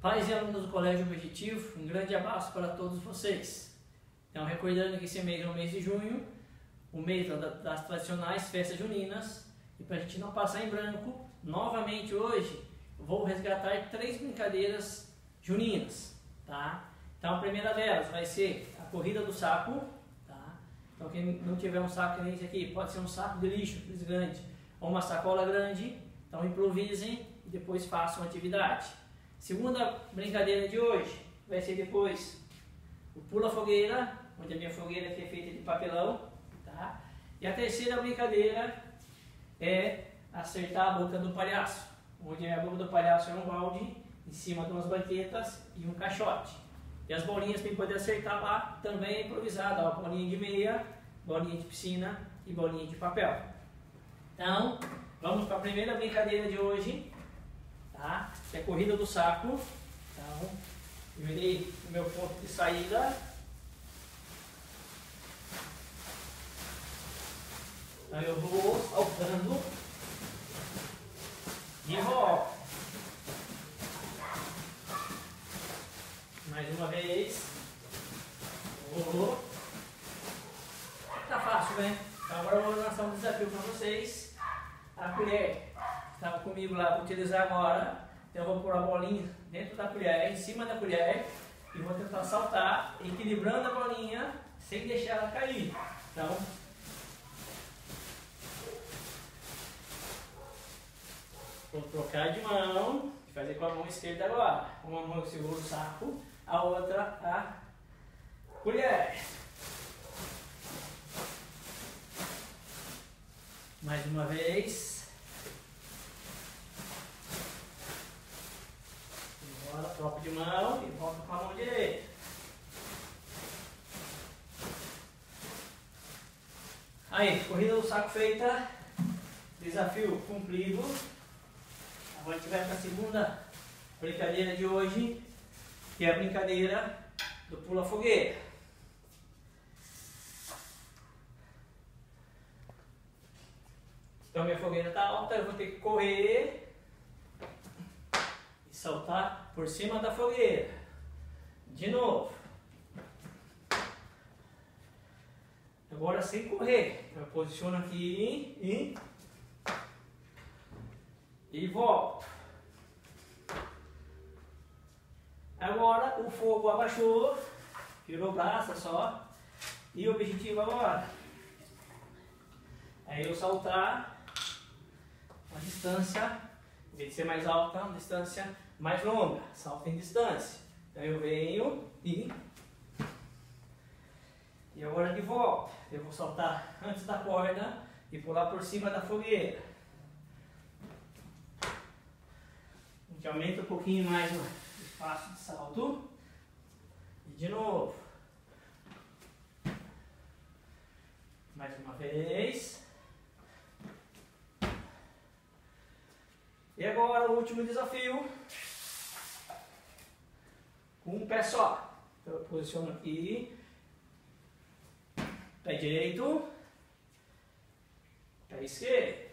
Pais e alunos do Colégio Objetivo, um grande abraço para todos vocês. Então, recordando que esse mês é o mês de junho, o mês das tradicionais festas juninas, e para a gente não passar em branco, novamente hoje eu vou resgatar 3 brincadeiras juninas, tá? Então, a primeira delas vai ser a corrida do saco, tá? Então, quem não tiver um saco que nem esse aqui, pode ser um saco de lixo, grande, ou uma sacola grande, então improvisem e depois façam a atividade. Segunda brincadeira de hoje vai ser depois o pula-fogueira, onde a minha fogueira aqui é feita de papelão, tá? E a terceira brincadeira é acertar a boca do palhaço, onde a boca do palhaço é um balde em cima de umas banquetas e um caixote. E as bolinhas para poder acertar lá também é improvisado, ó, bolinha de meia, bolinha de piscina e bolinha de papel. Então, vamos para a primeira brincadeira de hoje, tá? Que é a corrida do saco. Então, eu virei o meu ponto de saída. Então eu vou saltando e volto. Mais uma vez. Tá fácil, né? Então agora eu vou lançar um desafio para vocês. A colher estava comigo lá para utilizar agora. Então eu vou pôr a bolinha dentro da colher, em cima da colher, e vou tentar saltar, equilibrando a bolinha sem deixar ela cair. Então, vou trocar de mão, fazer com a mão esquerda agora. Uma mão eu seguro o saco, a outra a colher. Mais uma vez. Agora troco de mão e volto com a mão direita. Aí, corrida do saco feita. Desafio cumprido. Agora a gente vai para a segunda brincadeira de hoje, que é a brincadeira do pula-fogueira. Então minha fogueira está alta, eu vou ter que correr e saltar por cima da fogueira. De novo. Agora sem correr. Eu posiciono aqui e volto. Agora o fogo abaixou, virou braça só. E o objetivo agora é eu saltar uma distância, em vez de ser mais alta, uma distância mais longa. Salto em distância. Então eu venho e agora de volta. Eu vou saltar antes da corda e pular por cima da fogueira. A gente aumenta um pouquinho mais o espaço de salto. E de novo. Mais uma vez. E agora o último desafio. Com um pé só. Então eu posiciono aqui. Pé direito. Pé esquerdo.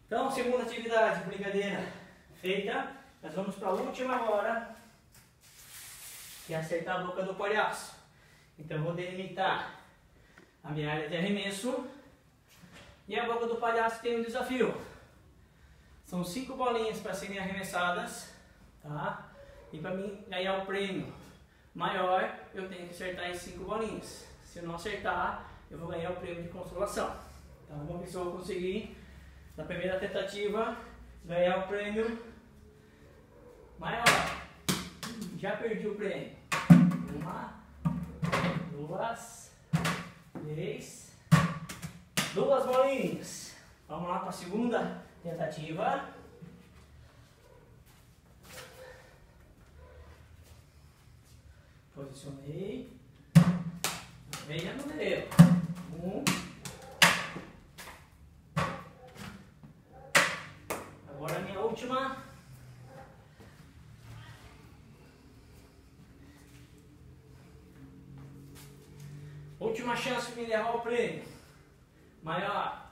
Então, segunda atividade, brincadeira feita. Nós vamos para a última agora, que é acertar a boca do palhaço. Então eu vou delimitar a minha área de arremesso. E a boca do palhaço tem um desafio. São 5 bolinhas para serem arremessadas, tá? E para mim ganhar o prêmio maior, eu tenho que acertar em 5 bolinhas. Se eu não acertar, eu vou ganhar o prêmio de consolação. Então vamos ver se eu vou conseguir, na primeira tentativa, ganhar o prêmio maior. Já perdi o prêmio. 1, 2, 3. 2 bolinhas. Vamos lá para a segunda tentativa. Posicionei. Veja no dedo. 1. Agora a minha última. Última chance de me levar o prêmio maior.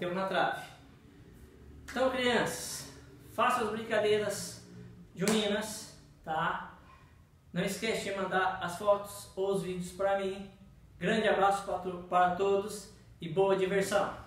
bateu na trave. Então, crianças, façam as brincadeiras juninas, tá? Não esqueça de mandar as fotos ou os vídeos para mim. Grande abraço para todos e boa diversão!